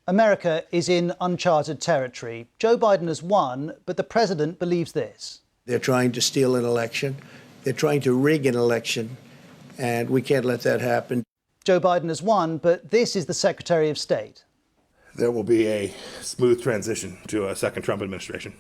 America is in uncharted territory. Joe Biden has won, but the president believes this. They're trying to steal an election. They're trying to rig an election, and we can't let that happen. Joe Biden has won, but this is the Secretary of State. There will be a smooth transition to a second Trump administration.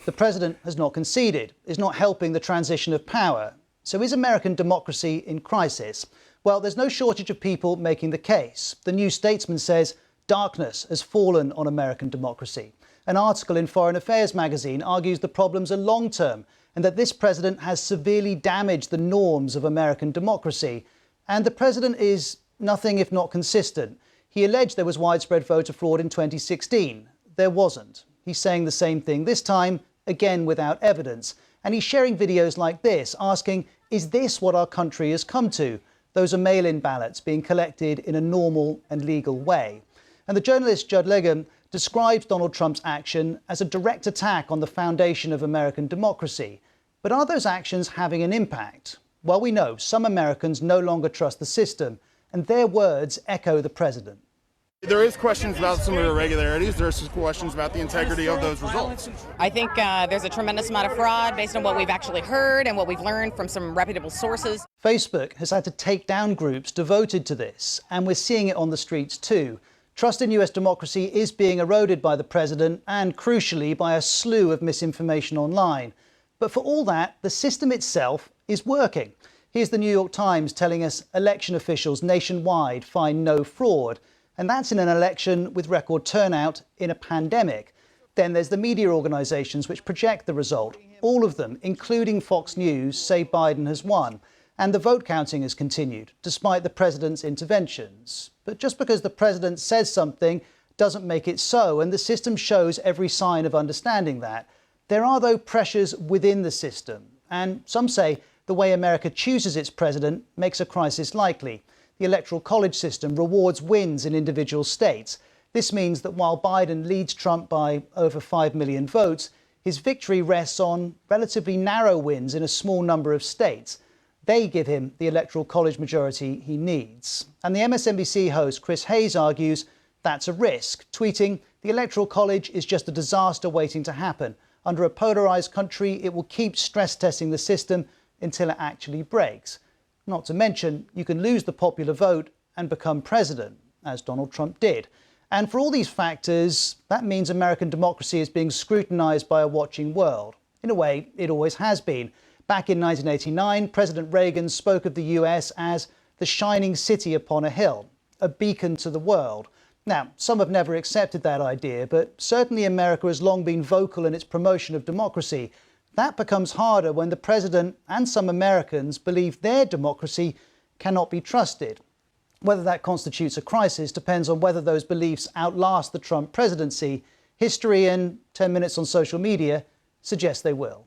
The president has not conceded, is not helping the transition of power. So is American democracy in crisis? Well, there's no shortage of people making the case. The New Statesman says darkness has fallen on American democracy. An article in Foreign Affairs magazine argues the problems are long-term and that this president has severely damaged the norms of American democracy. And the president is nothing if not consistent. He alleged there was widespread voter fraud in 2016. There wasn't. He's saying the same thing this time, again without evidence. And he's sharing videos like this, asking, is this what our country has come to? Those are mail-in ballots being collected in a normal and legal way. And the journalist Judd Legum describes Donald Trump's action as a direct attack on the foundation of American democracy. But are those actions having an impact? Well, we know some Americans no longer trust the system, and their words echo the president. There is questions about some of the irregularities. There's questions about the integrity of those results. I think there's a tremendous amount of fraud based on what we've actually heard and what we've learned from some reputable sources. Facebook has had to take down groups devoted to this, and we're seeing it on the streets too. Trust in US democracy is being eroded by the president and, crucially, by a slew of misinformation online. But for all that, the system itself is working. Here's the New York Times telling us election officials nationwide find no fraud. And that's in an election with record turnout in a pandemic. Then there's the media organisations which project the result. All of them, including Fox News, say Biden has won. And the vote counting has continued, despite the president's interventions. But just because the president says something doesn't make it so, and the system shows every sign of understanding that. There are, though, pressures within the system. And some say the way America chooses its president makes a crisis likely. The Electoral College system rewards wins in individual states. This means that while Biden leads Trump by over 5 million votes, his victory rests on relatively narrow wins in a small number of states. They give him the Electoral College majority he needs. And the MSNBC host Chris Hayes argues that's a risk, tweeting, "The Electoral College is just a disaster waiting to happen. Under a polarised country, it will keep stress testing the system until it actually breaks." Not to mention, you can lose the popular vote and become president, as Donald Trump did. And for all these factors, that means American democracy is being scrutinised by a watching world. In a way, it always has been. Back in 1989, President Reagan spoke of the US as the shining city upon a hill, a beacon to the world. Now, some have never accepted that idea, but certainly America has long been vocal in its promotion of democracy. That becomes harder when the president and some Americans believe their democracy cannot be trusted. Whether that constitutes a crisis depends on whether those beliefs outlast the Trump presidency. History and 10 minutes on social media suggest they will.